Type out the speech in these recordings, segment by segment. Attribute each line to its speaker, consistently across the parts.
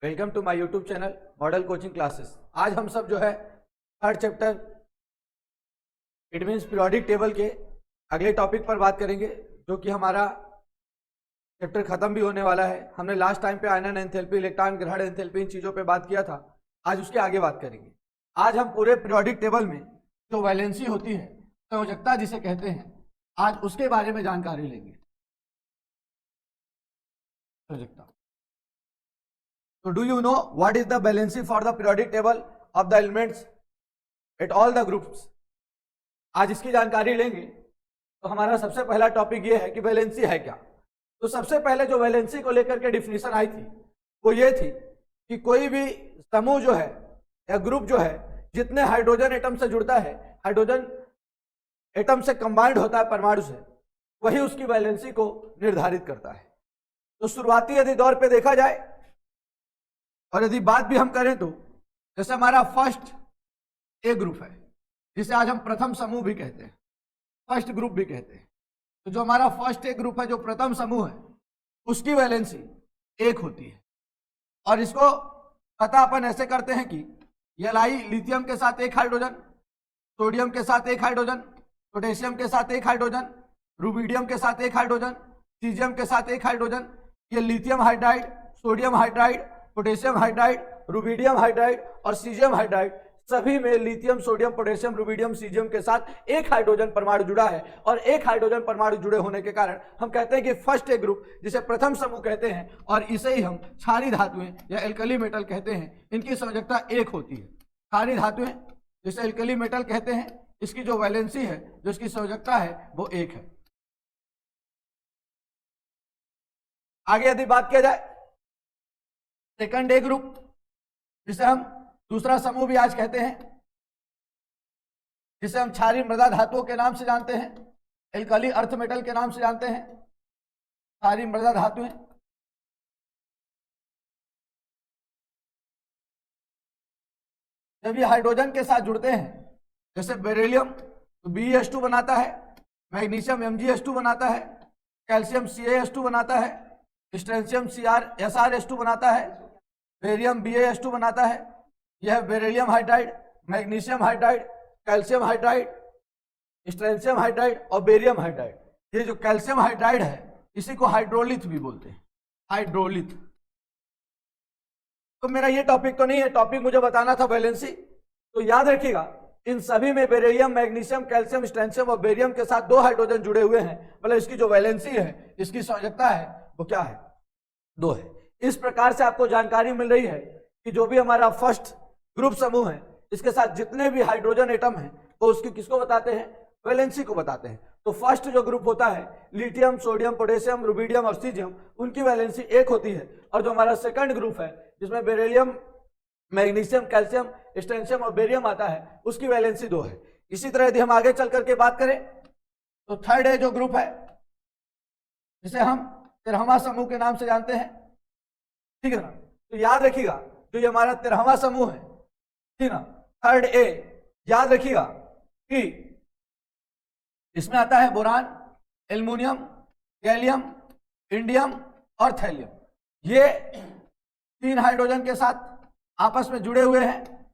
Speaker 1: Welcome to my YouTube channel model coaching classes. आज हम सब जो है third chapter it means periodic table के अगले टॉपिक पर बात करेंगे, जो कि हमारा चैप्टर खत्म भी होने वाला है। हमने लास्ट टाइम पे आयनन एंथैल्पी, इलेक्ट्रॉन ग्रहण एंथैल्पी, इन चीज़ों पे बात किया था। आज उसके आगे बात करेंगे। आज हम पूरे पीरियोडिक टेबल में जो वैलेंसी होती है, संयोजकता जिसे कहते हैं, आज उसके बारे में जानकारी लेंगे। संयोजकता। So do you know what is the valency for the periodic table of the elements at all the groups? आज इसकी जानकारी लेंगे। तो हमारा सबसे पहला टॉपिक ये है कि वैलेंसी है क्या। तो सबसे पहले जो वैलेंसी को लेकर के डिफिनीशन आई थी वो ये थी कि कोई भी समूह जो है या ग्रुप जो है जितने हाइड्रोजन एटम से जुड़ता है, हाइड्रोजन एटम से कंबाइंड होता है परमाणु से, वही उसकी वैलेंसी को निर्धारित करता है। तो शुरुआती यदि दौर पे देखा जाए और यदि बात भी हम करें तो जैसे हमारा फर्स्ट ए ग्रुप है, जिसे आज हम प्रथम समूह भी कहते हैं, फर्स्ट ग्रुप भी कहते हैं। तो जो हमारा फर्स्ट ए ग्रुप है, जो प्रथम समूह है, उसकी वैलेंसी 1 होती है। और इसको पता अपन ऐसे करते हैं कि Li लिथियम के साथ 1 हाइड्रोजन, सोडियम के साथ 1 हाइड्रोजन, पोटेशियम के साथ 1 हाइड्रोजन, रुबिडियम के साथ 1 हाइड्रोजन, सीजियम के साथ 1 हाइड्रोजन। ये lithium hydride, sodium hydride, potassium hydride, rubidium hydride और सीजियम हाइड्राइड, सभी में lithium, sodium, potassium, rubidium, caesium के साथ 1 हाइड्रोजन परमाणु जुड़ा है। और 1 हाइड्रोजन परमाणु जुड़े होने के कारण हम कहते हैं कि फर्स्ट ए ग्रुप, जिसे प्रथम समूह कहते हैं, और इसे ही हम क्षारीय धातुएं या एल्कली मेटल कहते हैं, इनकी संयोजकता 1 होती है। क्षारीय धातुएं जिसे एल्कली मेटल कहते हैं, इसकी जो वैलेंसी है, जो इसकी संयोजकता है, वो 1 है। आगे यदि बात किया जाए सेकंड ए ग्रुप, जिसे हम दूसरा समूह भी आज कहते हैं, जिसे हम क्षारीय मृदा धातुओं के नाम से जानते हैं, एल्कली अर्थ मेटल के नाम से जानते हैं, क्षारीय मृदा धातुएं। जब ये हाइड्रोजन के साथ जुड़ते हैं, जैसे बेरिलियम तो BeH2 बनाता है, मैग्नीशियम MgH2 बनाता है, कैल्शियम CaH2 बनाता है, स्ट्रेंशियम SrH2 बनाता है, बेरियम BaH2 बनाता है। यह beryllium hydride, magnesium hydride, calcium hydride, strontium hydride और बेरियम हाइड्राइड। ये जो कैल्शियम हाइड्राइड है, इसी को हाइड्रोलिथ भी बोलते हैं, हाइड्रोलिथ। तो मेरा ये टॉपिक तो नहीं है, टॉपिक मुझे बताना था वैलेंसी। तो याद रखिएगा, इन सभी में बेरिलियम, मैग्नीशियम, कैल्शियम, स्ट्रेंशियम और बेरियम के साथ 2 हाइड्रोजन जुड़े हुए हैं। मतलब इसकी जो वैलेंसी है, इसकी संयोजकता है, वो क्या है? 2 है। इस प्रकार से आपको जानकारी मिल रही है कि जो भी हमारा फर्स्ट ग्रुप समूह है, इसके साथ जितने भी हाइड्रोजन एटम हैं, वो उसकी किसको बताते हैं? वैलेंसी को बताते हैं। तो फर्स्ट जो ग्रुप होता है, लिथियम, सोडियम, पोटेशियम, रुबिडियम और सीजियम, उनकी वैलेंसी 1 होती है। और जो हमारा सेकंड ग्रुप है, जिसमें बेरिलियम, मैग्नीशियम, कैल्शियम, स्ट्रेंशियम और बेरियम आता है, उसकी वैलेंसी 2 है। इसी तरह यदि हम आगे चल करके बात करें तो थर्ड ए जो ग्रुप है, जिसे हम 13वां समूह के नाम से जानते हैं, ठीक है ना। तो याद रखिएगा, जो ये हमारा 13वां समूह है, ठीक है ना, थर्ड ए, याद रखिएगा कि इसमें आता है बोरान, एल्युमिनियम, गैलियम, इंडियम और थैलियम। ये 3 हाइड्रोजन के साथ आपस में जुड़े हुए हैं।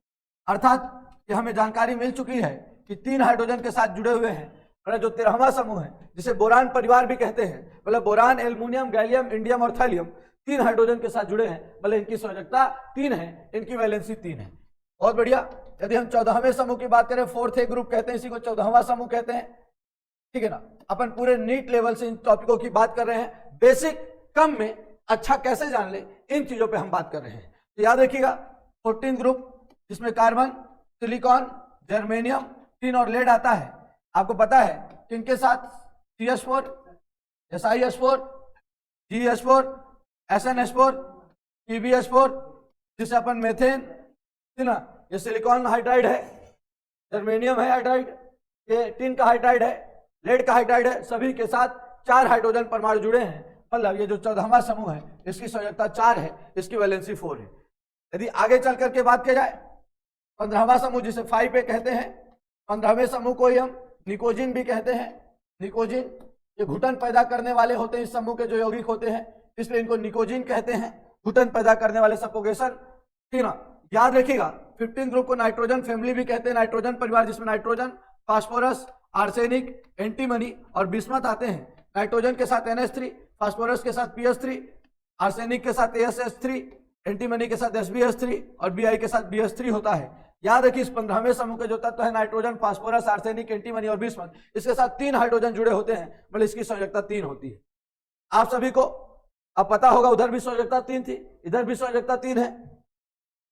Speaker 1: अर्थात कि हमें जानकारी मिल चुकी है कि 3 हाइड्रोजन के साथ जुड़े हुए हैं। और जो 13वां समूह है, जिसे बोरान परिवार भी कहते हैं, मतलब बोरान, एल्युमिनियम, गैलियम, इंडियम और थैलियम 3 हाइड्रोजन के साथ जुड़े हैं, मतलब इनकी संयोजकता 3 है, इनकी वैलेंसी 3 है। बहुत बढ़िया। यदि हम 14वें समूह की बात करें, फोर्थ ए ग्रुप कहते हैं, इसी को 14वां समूह कहते हैं, ठीक है ना। अपन पूरे नीट लेवल से इन टॉपिकों की बात कर रहे हैं। बेसिक कम में अच्छा कैसे जान ले, इन चीजों पे हम बात कर रहे हैं। तो याद रखिएगा 14 ग्रुप, जिसमें कार्बन, सिलिकॉन, जर्मेनियम, टिन और लेड आता है। आपको पता है कि इनके साथ CH4, SiH4, GH4, SnH4, PbH4, जिसे अपन मेथेन, ठीक ना, ये सिलिकॉन हाइड्राइड है, जर्मेनियम है हाइड्राइड, ये टिन का हाइड्राइड है, लेड का हाइड्राइड है, सभी के साथ 4 हाइड्रोजन परमाणु जुड़े हैं। मतलब ये जो 14वां समूह है, इसकी संयोजकता 4 है, इसकी वैलेंसी 4 है। यदि आगे चल करके बात की जाए 15वां समूह, जिसे 5 ए कहते हैं, 15वें समूह को ही हम निकोजिन भी कहते हैं। निकोजिन ये घुटन पैदा करने वाले होते हैं, इस समूह के जो यौगिक होते हैं, इसलिए इनको निकोजिन कहते हैं। घुटन पैदा करने वाले सफोकेशन, ठीक ना। याद रखिएगा 15 ग्रुप को नाइट्रोजन फैमिली भी कहते हैं, नाइट्रोजन परिवार, जिसमें नाइट्रोजन, फास्फोरस, आर्सेनिक, एंटीमनी और बिस्मथ आते हैं। नाइट्रोजन के साथ NH3, फास्फोरस के साथ PS3, आर्सेनिक के साथ ASH3, एंटीमनी के साथ SbH3 और Bi के साथ BH3 होता है। याद रखिए इस 15वें समूह के जो तत्व है नाइट्रोजन, फास्फोरस, आर्सेनिक, एंटीमनी और बिस्मथ, इसके साथ 3 हाइड्रोजन जुड़े होते हैं, मतलब इसकी संयोजकता 3 होती है। आप सभी को अब पता होगा उधर भी संयोजकता 3 थी, इधर भी संयोजकता 3 है।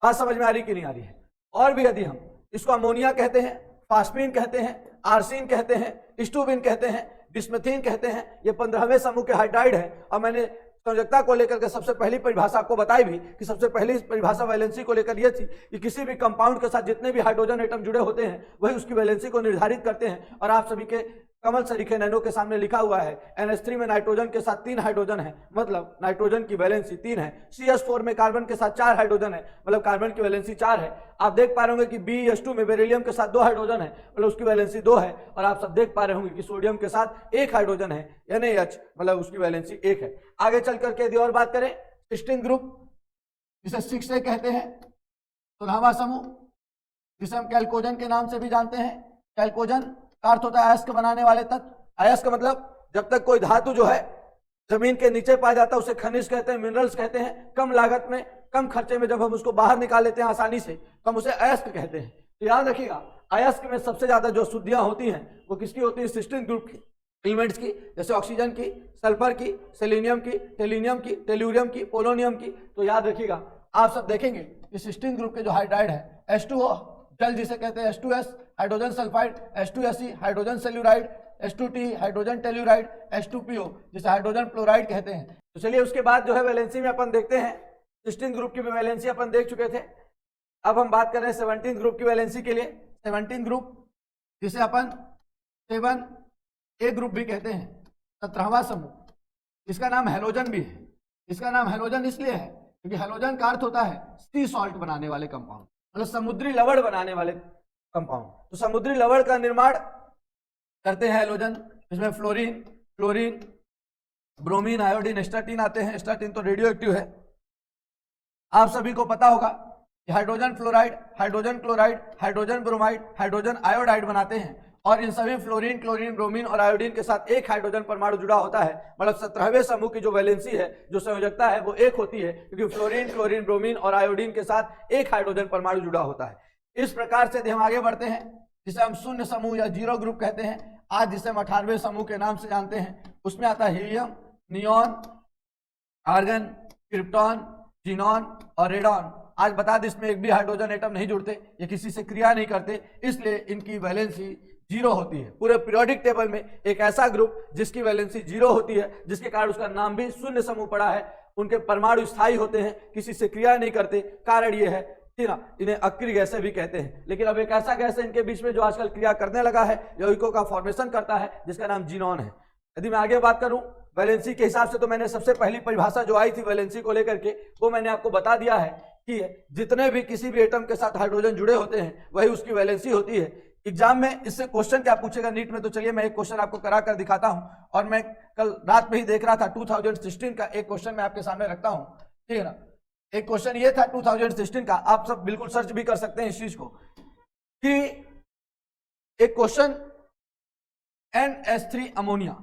Speaker 1: बात समझ में आ रही कि नहीं आ रही है? और भी यदि हम इसको अमोनिया कहते हैं, फास्फीन कहते हैं, आर्सिन कहते हैं, स्टूबिन कहते हैं, बिस्मथीन कहते हैं, ये 15वें समूह के हाइड्राइड है। और मैंने संयोजकता को लेकर के सबसे पहली परिभाषा आपको बताई भी कि सबसे पहली परिभाषा वैलेंसी को लेकर यह थी कि किसी भी कंपाउंड के साथ जितने भी हाइड्रोजन एटम जुड़े होते हैं वही उसकी वैलेंसी को निर्धारित करते हैं। और आप सभी के कमल सरीखे नैनो के सामने लिखा हुआ है NH3 में नाइट्रोजन के साथ 3 हाइड्रोजन है, मतलब नाइट्रोजन की वैलेंसी 3 है। CH4 में कार्बन के साथ 4 हाइड्रोजन है, मतलब कार्बन की वैलेंसी 4 है। आप देख पा रहे होंगे कि BH2 में बेरिलियम के साथ 2 हाइड्रोजन है, मतलब उसकी वैलेंसी 2 है। और आप सब देख पा रहे होंगे कि सोडियम के साथ 1 हाइड्रोजन है, NaH, मतलब उसकी वैलेंसी 1 है। आगे चल करके यदि और बात करें, सिस्टीन ग्रुप जिसे 6A कहते हैं, सुधामा समूह जिसे हम कैल्कोजन के नाम से भी जानते हैं। कैल्कोजन का अर्थ होता है अयस्क बनाने वाले तत्व। अयस्क मतलब जब तक कोई धातु जो है जमीन के नीचे पाया जाता है उसे खनिज कहते हैं, मिनरल्स कहते हैं। कम लागत में, कम खर्चे में जब हम उसको बाहर निकाल लेते हैं आसानी से, तो हम उसे अयस्क कहते हैं। तो याद रखिएगा अयस्क में सबसे ज्यादा जो शुद्धियां होती हैं वो किसकी होती है? सिस्टीन ग्रुप की एलिमेंट्स की, जैसे ऑक्सीजन की, सल्फर की, सेलेनियम की, टेलिनियम की, टेल्यूरियम की, पोलोनियम की। तो याद रखिएगा आप सब देखेंगे कि सिस्टीन ग्रुप के जो हाइड्राइड है H2O जल जिसे कहते हैं, H2S hydrogen sulphide, H2Se hydrogen selenide, H2T hydrogen telluride, H2PO जिसे हाइड्रोजन फ्लोराइड कहते हैं। तो चलिए उसके बाद जो है वैलेंसी में अपन देखते हैं। सिस्टीन ग्रुप की भी वैलेंसी अपन देख चुके थे। अब हम बात कर रहे हैं 17 ग्रुप की वैलेंसी के लिए। 17 ग्रुप जिसे अपन 7A ग्रुप भी कहते हैं, 17वां समूह। इसका नाम हैलोजन भी है। इसका नाम हैलोजन इसलिए है क्योंकि हैलोजन का अर्थ होता है सी सॉल्ट बनाने वाले कंपाउंड, मतलब समुद्री लवण बनाने वाले कंपाउंड। तो समुद्री लवण का निर्माण करते हैं हैलोजन। इसमें fluorine, chlorine, bromine, iodine, astatine आते हैं। एस्टाटीन तो रेडियो एक्टिव है। आप सभी को पता होगा कि hydrogen fluoride, hydrogen chloride, hydrogen bromide, hydrogen iodide बनाते हैं। और इन सभी फ्लोरीन, क्लोरीन, ब्रोमीन और आयोडीन के साथ एक हाइड्रोजन परमाणु जुड़ा होता है। मतलब 17वें समूह की जो वैलेंसी है, जो संयोजकता है, वो 1 होती है क्योंकि फ्लोरीन, क्लोरीन, ब्रोमीन और आयोडीन के साथ एक हाइड्रोजन परमाणु जुड़ा होता है। इस प्रकार से हम आगे बढ़ते हैं, जिसे हम शून्य समूह या 0 ग्रुप कहते हैं। आज जिसे हम 18वें समूह के नाम से जानते हैं, उसमें आता है helium, neon, argon, krypton, xenon और रेडॉन। आज बता दें इसमें एक भी हाइड्रोजन एटम नहीं जुड़ते, ये किसी से क्रिया नहीं करते, इसलिए इनकी वैलेंसी 0 होती है। पूरे पीरियोडिक टेबल में एक ऐसा ग्रुप जिसकी वैलेंसी 0 होती है, जिसके कारण उसका नाम भी शून्य समूह पड़ा है। उनके परमाणु स्थायी होते हैं, किसी से क्रिया नहीं करते। कारण ये है, ठीक ना, इन्हें अक्रिय गैसें भी कहते हैं। लेकिन अब एक ऐसा गैस है इनके बीच में जो आजकल क्रिया करने लगा है, यौगिकों का फॉर्मेशन करता है, जिसका नाम जीनॉन है। यदि मैं आगे बात करूं वैलेंसी के हिसाब से, तो मैंने सबसे पहली परिभाषा जो आई थी वैलेंसी को लेकर के, वो मैंने आपको बता दिया है कि जितने भी किसी भी एटम के साथ हाइड्रोजन जुड़े होते हैं वही उसकी वैलेंसी होती है। एग्जाम में इससे क्वेश्चन क्या पूछेगा नीट में, तो चलिए मैं एक क्वेश्चन आपको करा कर दिखाता हूं। और मैं कल रात में ही देख रहा था 2016 का एक क्वेश्चन मैं आपके सामने रखता हूं, ठीक है ना। एक क्वेश्चन ये था 2016 का, आप सब बिल्कुल सर्च भी कर सकते हैं इस चीज को, कि एक क्वेश्चन NH3 अमोनिया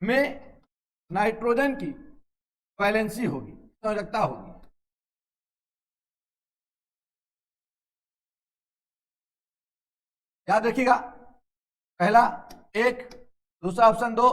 Speaker 1: में नाइट्रोजन की वैलेंसी होगी, संयोजकता होगी। याद रखिएगा, पहला 1, दूसरा ऑप्शन 2,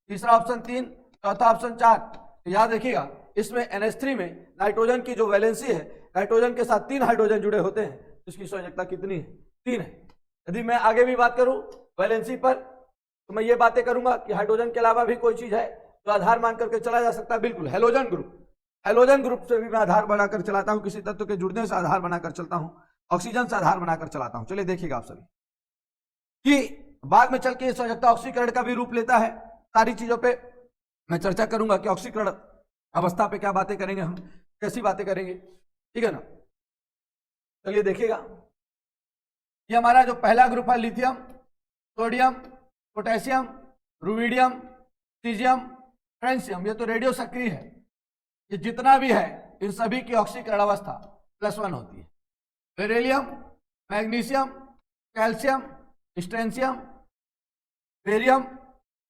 Speaker 1: तीसरा ऑप्शन 3, चौथा ऑप्शन 4। याद रखिएगा इसमें NH3 में नाइट्रोजन की जो वैलेंसी है, नाइट्रोजन के साथ 3 हाइड्रोजन जुड़े होते हैं, तो इसकी संयोजकता कितनी है? 3 है। यदि मैं आगे भी बात करूं वैलेंसी पर, तो मैं ये बातें करूंगा कि हाइड्रोजन के अलावा भी कोई चीज है तो आधार मान करके चला जा सकता है। बिल्कुल, हैलोजन ग्रुप, हैलोजन ग्रुप से भी मैं आधार बनाकर चलाता हूं, किसी तत्व के जुड़ने से आधार बनाकर चलता हूं, ऑक्सीजन से आधार बनाकर चलाता हूं। चलिए देखिएगा आप सभी कि बाद में चल के संयोजकता ऑक्सीकरण का भी रूप लेता है। सारी चीजों पे मैं चर्चा करूंगा कि ऑक्सीकरण अवस्था पे क्या बातें करेंगे, हम कैसी बातें करेंगे, ठीक है ना। चलिए देखिएगा, ये हमारा जो पहला ग्रुप है, lithium, sodium, potassium, rubidium, caesium, francium, ये तो रेडियो सक्रिय है। ये जितना भी है इन सभी की ऑक्सीकरण अवस्था +1 होती है। Beryllium, magnesium, calcium, strontium, barium,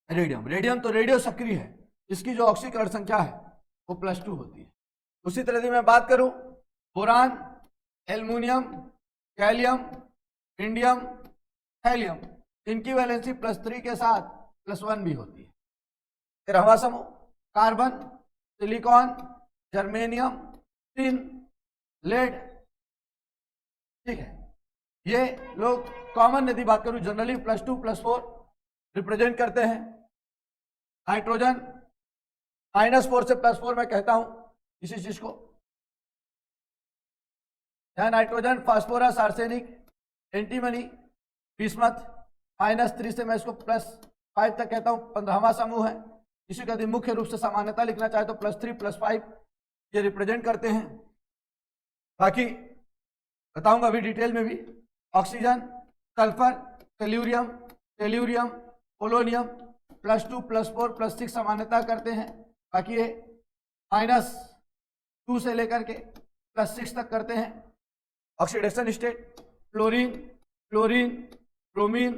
Speaker 1: radium. Radium तो रेडियो सक्रिय है, इसकी जो ऑक्सीकरण संख्या है वो +2 होती है। उसी तरह से मैं बात करूं boron, aluminium, gallium, indium, thallium, इनकी वैलेंसी +3 के साथ +1 भी होती है। 13वां समूह carbon, silicon, germanium, tin, lead. ठीक है, ये लोग कॉमन यदि बात करूं जनरली +2 +4 रिप्रेजेंट करते हैं। हाइड्रोजन -4 से +4 मैं कहता हूं इसी चीज को। Nitrogen, phosphorus, arsenic, antimony, bismuth, -3 से मैं इसको +5 तक कहता हूं। 15वां समूह है। इसी का यदि मुख्य रूप से सामान्यता लिखना चाहे तो +3 +5 ये रिप्रेजेंट करते हैं। बाकी बताऊंगा अभी डिटेल में भी। Oxygen, sulphur, tellurium, tellurium, polonium +2 +4 +6 सामान्यता करते हैं। बाकी ये -2 से लेकर के +6 तक करते हैं। Oxidation state fluorine, chlorine, bromine,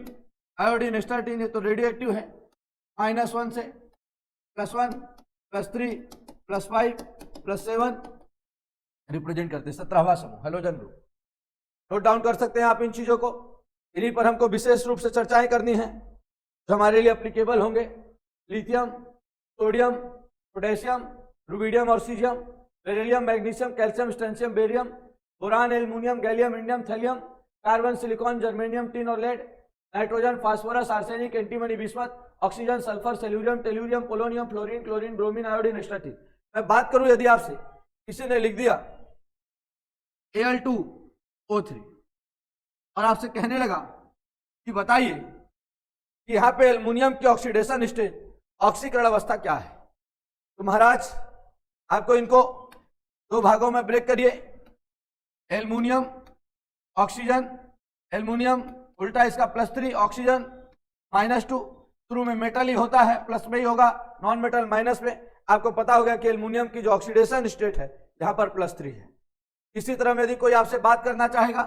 Speaker 1: iodine, astatine, ये तो रेडियो एक्टिव है। -1 से +1 +3 +5 +7 रिप्रेजेंट करते हैं। 17वां समूह हेलोजन ग्रुप। नोट डाउन कर सकते हैं आप इन चीजों को। इन्हीं पर हमको विशेष रूप से चर्चाएं करनी है जो हमारे लिए एप्लीकेबल होंगे। लिथियम, सोडियम, पोटेशियम, रुबिडियम और caesium, beryllium, magnesium, calcium, strontium, barium, boron, aluminium, gallium, indium, thallium, carbon, silicon, germanium, tin और lead, nitrogen, phosphorus, arsenic, antimony, bismuth, oxygen, sulphur, selenium, tellurium, polonium, fluorine, chlorine, bromine, iodine, astatine. मैं बात करूं यदि आपसे किसी ने लिख दिया Al2O3 और आपसे कहने लगा कि बताइए कि यहाँ पे एल्युमिनियम की ऑक्सीडेशन स्टेट ऑक्सीकरण अवस्था क्या है, तो महाराज आपको इनको दो भागों में ब्रेक करिए। एल्युमिनियम, ऑक्सीजन, एल्युमिनियम उल्टा इसका +3, ऑक्सीजन -2, शुरू में मेटल ही होता है, प्लस में ही होगा, नॉन मेटल माइनस में। आपको पता होगा कि एल्युमिनियम की जो ऑक्सीडेशन स्टेट है यहाँ पर +3 है। इसी तरह यदि कोई आपसे बात करना चाहेगा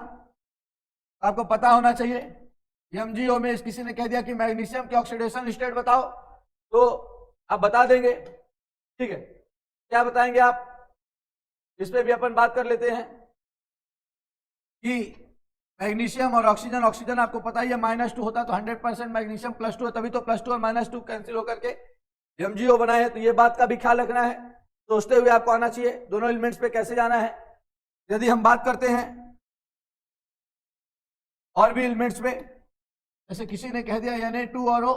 Speaker 1: आपको पता होना चाहिए। MgO में किसी ने कह दिया कि मैग्नीशियम की ऑक्सीडेशन स्टेट बताओ, तो आप बता देंगे। ठीक है, क्या बताएंगे आप, इस पे भी अपन बात कर लेते हैं कि मैग्नीशियम और ऑक्सीजन, ऑक्सीजन आपको पता ही है -2 होता तो 100% मैग्नीशियम +2 है, तभी तो +2 और -2 कैंसिल होकर के MgO बनाए हैं। तो ये बात का भी ख्याल रखना है, सोचते हुए आपको आना चाहिए दोनों एलिमेंट्स पे कैसे जाना है। यदि हम बात करते हैं और भी एलिमेंट्स पे, जैसे किसी ने कह दिया Na2 और O,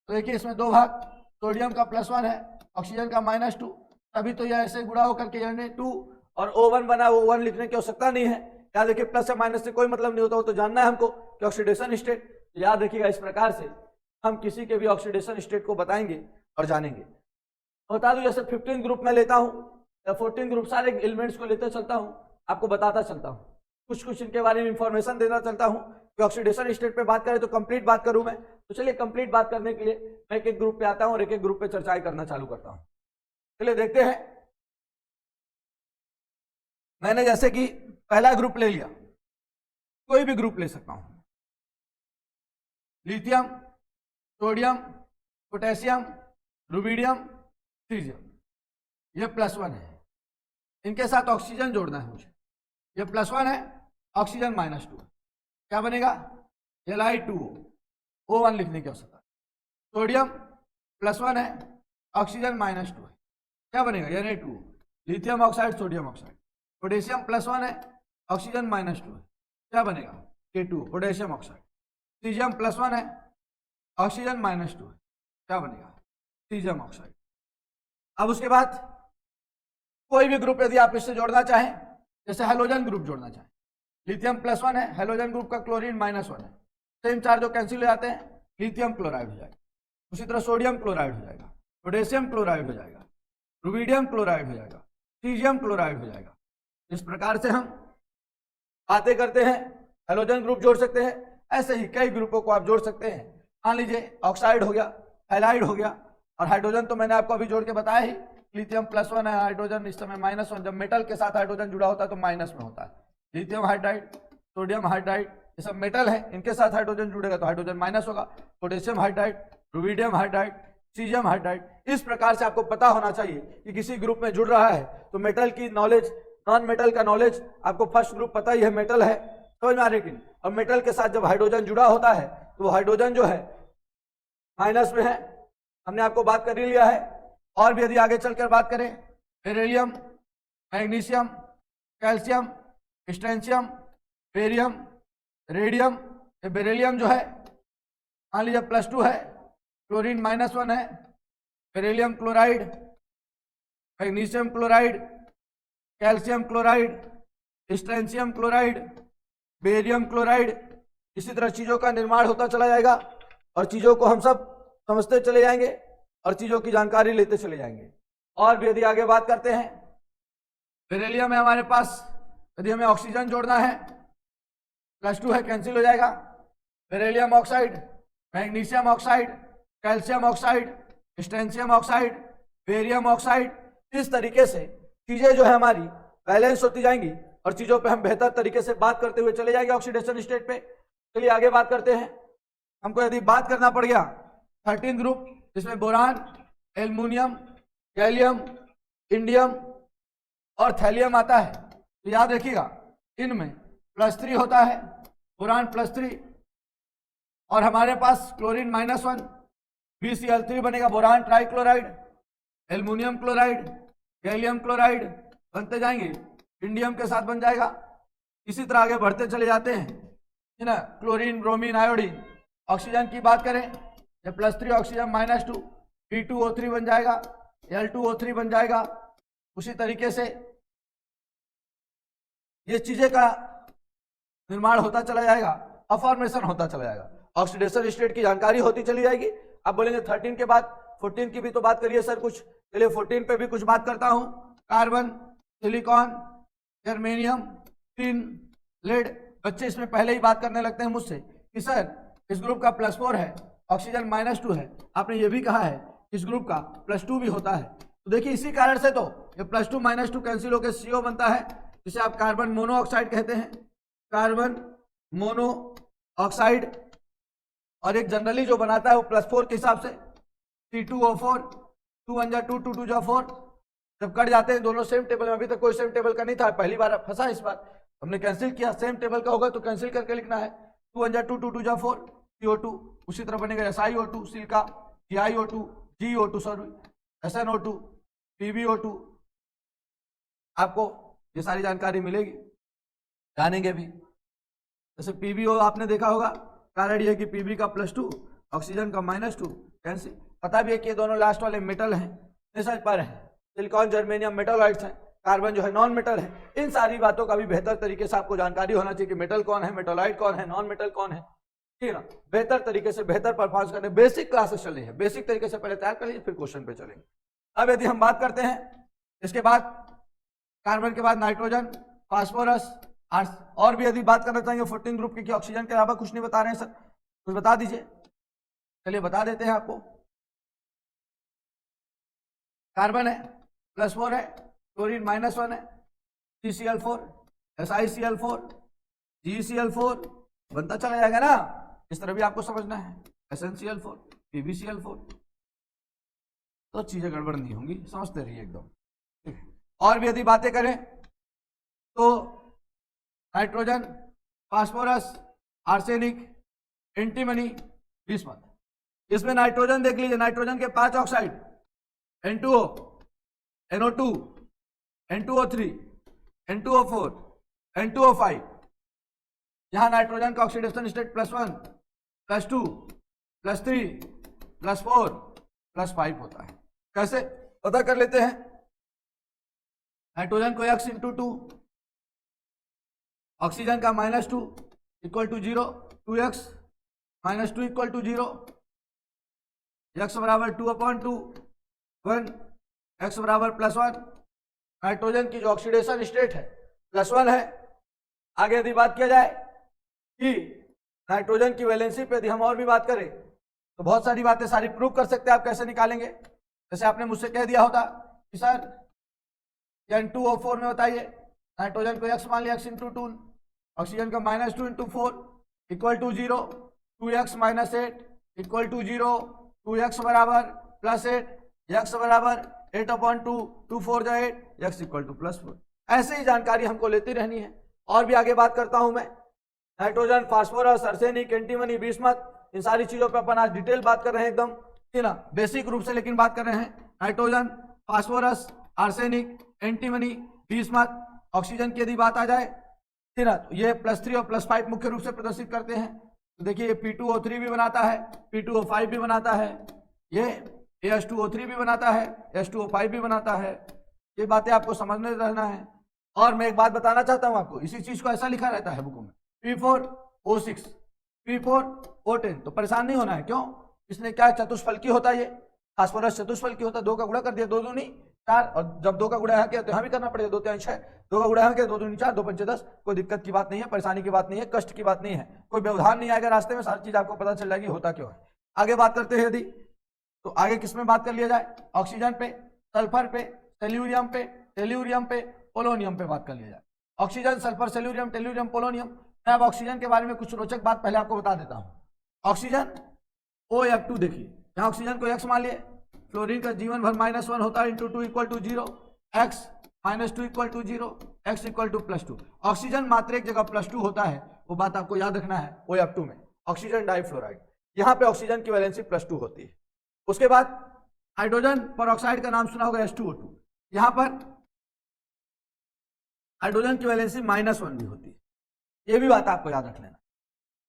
Speaker 1: तो देखिए इसमें दो भाग, सोडियम का +1 है, ऑक्सीजन का -2, तभी तो यह ऐसे गुणा होकर के Na2 और O1 बना। O1 लिखने की आवश्यकता नहीं है, याद रखिए प्लस या माइनस से कोई मतलब नहीं होता, वो तो जानना है हमको कि ऑक्सीडेशन स्टेट। याद रखिएगा इस प्रकार से हम किसी के भी ऑक्सीडेशन स्टेट को बताएंगे और जानेंगे। बता दूं जैसे 15 ग्रुप में लेता हूं या 14 ग्रुप, सारे एलिमेंट्स को लेते चलता हूं, आपको बताता चलता हूं, कुछ इनके बारे में इंफॉर्मेशन देना चलता हूं कि ऑक्सीडेशन स्टेट पे बात करें तो कंप्लीट बात करूं मैं। तो चलिए कंप्लीट बात करने के लिए मैं एक एक ग्रुप पे आता हूं और एक एक ग्रुप पे चर्चाएं करना चालू करता हूं। चलिए देखते हैं। मैंने जैसे कि पहला ग्रुप ले लिया, कोई भी ग्रुप ले सकता हूं, lithium, sodium, potassium, rubidium, caesium, ये +1 है। इनके साथ ऑक्सीजन जोड़ना है मुझे, ये +1 है, ऑक्सीजन -2 है, क्या बनेगा Li2O, O1 लिखने की आवश्यकता। सोडियम +1 है, ऑक्सीजन -2 है, क्या बनेगा Na2O, lithium oxide, sodium oxide. Potassium +1 है, ऑक्सीजन -2 है, क्या बनेगा K2O, पोटेशियम ऑक्साइड। सीजियम +1 है, ऑक्सीजन -2 है, क्या बनेगा सीजियम ऑक्साइड। अब उसके बाद कोई भी ग्रुप यदि आप इससे जोड़ना चाहें, जैसे हेलोजन ग्रुप जोड़ना चाहें, लिथियम +1 है, हेलोजन ग्रुप का क्लोरीन -1 है, सेम चार्ज जो कैंसिल हो जाते हैं, लिथियम क्लोराइड हो जाएगा। उसी तरह सोडियम क्लोराइड हो जाएगा, पोटेशियम क्लोराइड हो जाएगा, रुबिडियम क्लोराइड हो जाएगा, सीजियम क्लोराइड हो जाएगा। इस प्रकार से हम बातें करते हैं, हेलोजन ग्रुप जोड़ सकते हैं। ऐसे ही कई ग्रुपों को आप जोड़ सकते हैं। मान लीजिए ऑक्साइड हो गया, हैलाइड हो गया, और हाइड्रोजन तो मैंने आपको अभी जोड़ के बताया ही लिथियम +1 है, हाइड्रोजन इस समय -1। जब मेटल के साथ हाइड्रोजन जुड़ा होता है तो माइनस में होता है। लिथियम हाइड्राइड, सोडियम हाइड्राइड, ये सब मेटल है, इनके साथ हाइड्रोजन जुड़ेगा तो हाइड्रोजन माइनस होगा। Potassium hydride, rubidium hydride, caesium hydride. इस प्रकार से आपको पता होना चाहिए कि किसी ग्रुप में जुड़ रहा है तो मेटल की नॉलेज, नॉन मेटल का नॉलेज, आपको फर्स्ट ग्रुप पता ही है मेटल है, समझ में आ रही है। और मेटल के साथ जब हाइड्रोजन जुड़ा होता है तो वो हाइड्रोजन जो है माइनस में है, हमने आपको बात कर ही लिया है। और भी यदि आगे चलकर बात करें, beryllium, magnesium, calcium, strontium, barium, radium. Beryllium जो है मान लीजिए +2 है, क्लोरीन -1 है, beryllium chloride, magnesium chloride, calcium chloride, strontium chloride, barium chloride. इसी तरह चीजों का निर्माण होता चला जाएगा और चीजों को हम सब समझते चले जाएंगे और चीजों की जानकारी लेते चले जाएंगे। और भी यदि आगे बात करते हैं, बेरिलियम है हमारे पास, यदि हमें ऑक्सीजन जोड़ना है, +2 है, कैंसिल हो जाएगा। Beryllium oxide, magnesium oxide, calcium oxide, strontium oxide, barium oxide. इस तरीके से चीजें जो है हमारी बैलेंस होती जाएंगी और चीजों पे हम बेहतर तरीके से बात करते हुए चले जाएंगे ऑक्सीडेशन स्टेट पे। चलिए आगे बात करते हैं। हमको यदि बात करना पड़ गया 13 ग्रुप, जिसमें बोरान, एल्युमिनियम, गैलियम, इंडियम और थैलियम आता है, तो याद रखिएगा इनमें +3 होता है, बोरान +3, और हमारे पास क्लोरीन -1, BCl3 बनेगा, boron trichloride, aluminium chloride, gallium chloride बनते जाएंगे, इंडियम के साथ बन जाएगा। इसी तरह आगे बढ़ते चले जाते हैं, है ना। Chlorine, bromine, iodine. ऑक्सीजन की बात करें, ये +3 ऑक्सीजन -2, B2O3 बन जाएगा, L2O3 बन जाएगा। उसी तरीके से ये चीजें का निर्माण होता चला जाएगा और फॉर्मेशन होता चला जाएगा, ऑक्सीडेशन स्टेट की जानकारी होती चली जाएगी। आप बोलेंगे 13 के बाद 14 की भी तो बात करिए सर कुछ, चलिए 14 पे भी कुछ बात करता हूं। Carbon, silicon, germanium, tin, lead. बच्चे इसमें पहले ही बात करने लगते हैं मुझसे कि सर इस ग्रुप का +4 है, ऑक्सीजन -2 है, आपने ये भी कहा है इस ग्रुप का +2 भी होता है। तो देखिए इसी कारण से तो ये +2 -2 कैंसिल होकर CO बनता है, जिसे आप कार्बन मोनोऑक्साइड कहते हैं, कार्बन मोनोऑक्साइड। और एक जनरली जो बनाता है वो +4 के हिसाब से C2O4, 2 1 2 2 2 4। जब कट जाते हैं दोनों सेम टेबल में, अभी तक कोई सेम टेबल का नहीं था, पहली बार फंसा इस बार हमने कैंसिल किया। सेम टेबल का होगा तो कैंसिल करके लिखना है, 2 1 2 2 2 4 CO2। उसी तरह बनेगा SiO2, silica, GiO2, GO2 sorry, SnO2, PbO2। आपको ये सारी जानकारी मिलेगी, जानेंगे भी। जैसे PbO आपने देखा होगा, कारण ये है कि Pb का +2, ऑक्सीजन का -2, कैंसिल। पता भी है कि ये दोनों लास्ट वाले मेटल हैं, समझ पा रहे हैं। सिलिकॉन, जर्मेनियम मेटलॉइड्स हैं, कार्बन जो है नॉन मेटल है। इन सारी बातों का भी बेहतर तरीके से आपको जानकारी होना चाहिए कि मेटल कौन है, मेटलॉइड कौन है, नॉन मेटल कौन है, ठीक है ना। बेहतर तरीके से बेहतर परफॉर्मेंस करने बेसिक क्लासेस चल रही है, बेसिक तरीके से पहले तैयार कर लीजिए, फिर क्वेश्चन पे चलेंगे। अब यदि हम बात करते हैं, इसके बाद कार्बन के बाद नाइट्रोजन, फास्फोरस, और भी यदि बात करना चाहेंगे 14 ग्रुप की कि ऑक्सीजन के अलावा कुछ नहीं बता रहे हैं सर, कुछ बता दीजिए। चलिए बता देते हैं आपको। कार्बन है +4 है, क्लोरीन -1 है, CCl4, SiCl4, GeCl4 बनता चला जाएगा ना। इस तरह भी आपको समझना है, SnCl4, PbCl4। तो चीजें गड़बड़ नहीं होंगी, समझते रहिए एकदम। और भी यदि बातें करें तो nitrogen, phosphorus, arsenic, antimony, bismuth. इसमें नाइट्रोजन देख लीजिए, नाइट्रोजन के 5 oxide, N2O, NO2, N2O3, N2O4, N2O5। यहां नाइट्रोजन का ऑक्सीडेशन स्टेट +1, +2, +3, +4, +5 होता है। कैसे पता कर लेते हैं? नाइट्रोजन को X × 2, ऑक्सीजन का -2 = 0, 2x -2 = 0, x बराबर 2/2, 1, x बराबर +1। नाइट्रोजन की जो ऑक्सीडेशन स्टेट है +1 है। आगे यदि बात किया जाए कि नाइट्रोजन की वैलेंसी पे यदि हम और भी बात करें तो बहुत सारी बातें सारी प्रूव कर सकते हैं। आप कैसे निकालेंगे? जैसे आपने मुझसे कह दिया होता कि सर N2O4 में बताइए, नाइट्रोजन को x मान लिया, x इंटू 2, ऑक्सीजन का -2 into 4 equal to 0, 2x minus 8 equal to 0, 2x बराबर +8, x बराबर 8/2, 2 4 जा 8, x इक्वल टू +4। ऐसे ही जानकारी हमको लेती रहनी है। और भी आगे बात करता हूं मैं, nitrogen, phosphorus, arsenic, antimony, bismuth, इन सारी चीजों पर अपन आज डिटेल बात कर रहे हैं एकदम, ठीक ना, बेसिक रूप से लेकिन बात कर रहे हैं। Nitrogen, phosphorus, arsenic, antimony, bismuth, oxygen की यदि बात आ जाए, ठीक ना, तो ये +3 और +5 मुख्य रूप से प्रदर्शित करते हैं। तो देखिए P2O3 भी बनाता है, P2O5 भी बनाता है, ये H2O3 भी बनाता है, H2O5 भी बनाता है। ये बातें आपको समझने रहना है। और मैं एक बात बताना चाहता हूं आपको, इसी चीज को ऐसा लिखा रहता है बुकों में, P4O6, P4O10, तो परेशान नहीं होना है। क्यों? इसने क्या चतुष्फलकी होता है, ये फास्फोरस चतुष्फलकी होता है, 2 का गुणा कर दिया, 2 दूनी 4, और जब 2 का गुणा यहाँ किया तो यहाँ भी करना पड़ेगा, 2 3 6, 2 का गुणा यहाँ किया, 2 दूनी 4, 2 5 10। कोई दिक्कत की बात नहीं है, परेशानी की बात नहीं है, कष्ट की बात नहीं है, कोई व्यवधान नहीं आएगा रास्ते में, सारी चीज आपको पता चल जाएगी होता क्यों है। आगे बात करते हैं यदि, तो आगे किस में बात कर लिया जाए, ऑक्सीजन पे, सल्फर पे, टेल्यूरियम पे, टेल्यूरियम पे, पोलोनियम पे बात कर लिया जाए। Oxygen, sulphur, selenium, tellurium, polonium. मैं अब ऑक्सीजन के बारे में कुछ रोचक बात पहले आपको बता देता हूं। ऑक्सीजन OF2, देखिए यहाँ ऑक्सीजन को x मान लिए, फ्लोरीन का जीवन भर -1 होता है, into 2 equal to 0, x -2 equal to 0, x equal to +2। Oxygen मात्र एक जगह +2 होता है, वो बात आपको याद रखना है। OF2 में ऑक्सीजन डाइफ्लोराइड, यहाँ पे ऑक्सीजन की वैलेंसी +2 होती है। उसके बाद हाइड्रोजन परऑक्साइड का नाम सुना होगा, H2O2, यहाँ पर हाइड्रोजन की वैलेंसी -1 भी होती है। ये भी बात आपको याद रख लेना,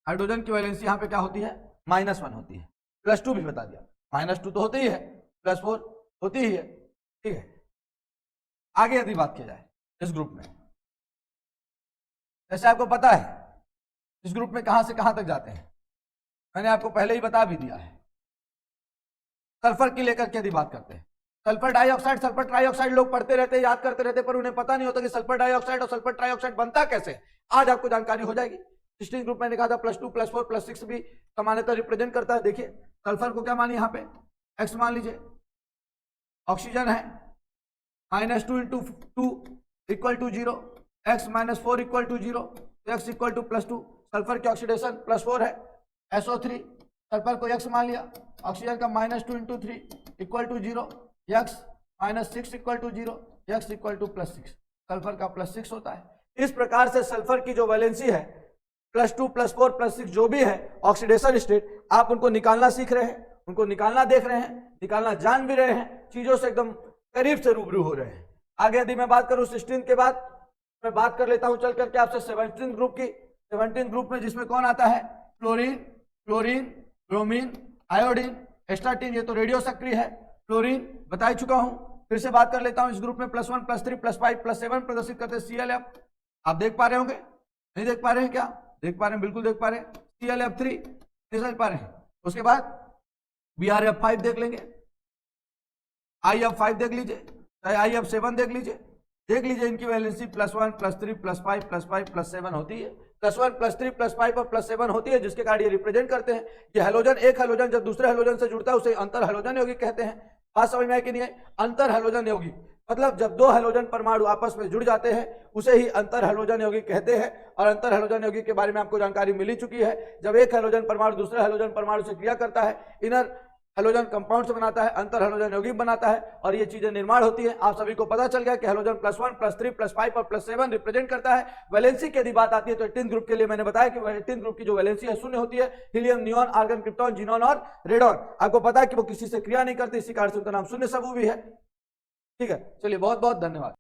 Speaker 1: हाइड्रोजन की वैलेंसी यहाँ पे क्या होती है, -1 होती है। +2 भी बता दिया, -2 तो होती ही है, +4 होती ही है, ठीक है। आगे यदि बात की जाए इस ग्रुप में, जैसे आपको पता है इस ग्रुप में कहां से कहां तक जाते हैं, मैंने आपको पहले ही बता भी दिया है। सल्फर की लेकर के यदि बात करते हैं, सल्फर डाइऑक्साइड, सल्फर ट्राइऑक्साइड लोग पढ़ते रहते, याद करते रहते, पर उन्हें पता नहीं होता कि सल्फर डाइऑक्साइड और सल्फर ट्राइऑक्साइड बनता कैसे। आज आपको जानकारी हो जाएगी। 16 ग्रुप में लिखा था, +2, +4, +6 भी सामान्यतः रिप्रेजेंट करता है। देखिए सल्फर को क्या मानिए, यहाँ पे x मान लीजिए, ऑक्सीजन है -2 into 2 equal to 0, x -4 equal to 0, x equal to +2। Sulphur की ऑक्सीडेशन +4 है, SO3, सल्फर को x मान लिया, ऑक्सीजन का -2 into 3 equal to 0, x -6 equal to 0, x equal to +6। Sulphur का +6 होता है। इस प्रकार से सल्फर की जो वैलेंसी है, +2, +4, +6 जो भी है ऑक्सीडेशन स्टेट, आप उनको निकालना सीख रहे हैं, उनको निकालना देख रहे हैं, निकालना जान भी रहे हैं, चीजों से एकदम करीब से रूबरू हो रहे हैं। आगे यदि मैं बात करूं 16 के बाद, मैं बात कर लेता हूं चल करके आपसे 17 ग्रुप की। 17 ग्रुप में जिसमें कौन आता है, fluorine, chlorine, bromine, iodine, astatine, ये तो रेडियो सक्रिय है। फ्लोरीन बता चुका हूं, फिर से बात कर लेता हूं। इस ग्रुप में +1, +3, +5, +7 प्रदर्शित करते हैं ClF। आप देख पा रहे होंगे, नहीं देख पा रहे हैं क्या? देख पा रहे हैं, बिल्कुल देख पा रहे हैं। ClF3 नहीं समझ पा रहे हैं। उसके बाद BrF5 देख लेंगे, IF5 देख लीजिए, चाहे IF7 देख लीजिए इनकी वैलेंसी +1, +3, +5, +5, +7 होती है। +1, +3, +5 और +7 होती है, जिसके कारण ये रिप्रेजेंट करते हैं कि हैलोजन, एक हैलोजन जब दूसरे हैलोजन से जुड़ता है उसे अंतर हैलोजन यौगिक कहते हैं। बात समझ में आए कि नहीं है? अंतर हैलोजन यौगिक मतलब जब 2 हैलोजन परमाणु आपस में जुड़ जाते हैं उसे ही अंतर हैलोजन यौगिक कहते हैं। और अंतर हैलोजन यौगिक के बारे में आपको जानकारी मिल ही चुकी है। जब एक हैलोजन परमाणु दूसरे हैलोजन परमाणु से क्रिया करता है, इनर हैलोजन कंपाउंड से बनाता है, अंतर हैलोजन यौगिक बनाता है और ये चीजें निर्माण होती है। आप सभी को पता चल गया कि हैलोजन +1, +3, +5 और +7 रिप्रेजेंट करता है। वैलेंसी की यदि बात आती है तो 18 ग्रुप के लिए मैंने बताया कि 18 ग्रुप की जो वैलेंसी है 0 होती है। Helium, neon, argon, krypton, xenon और रेडॉन, आपको पता है कि वो किसी से क्रिया नहीं करते, इसी कारण से उनका नाम शून्य समूह भी है। ठीक है, चलिए बहुत बहुत धन्यवाद।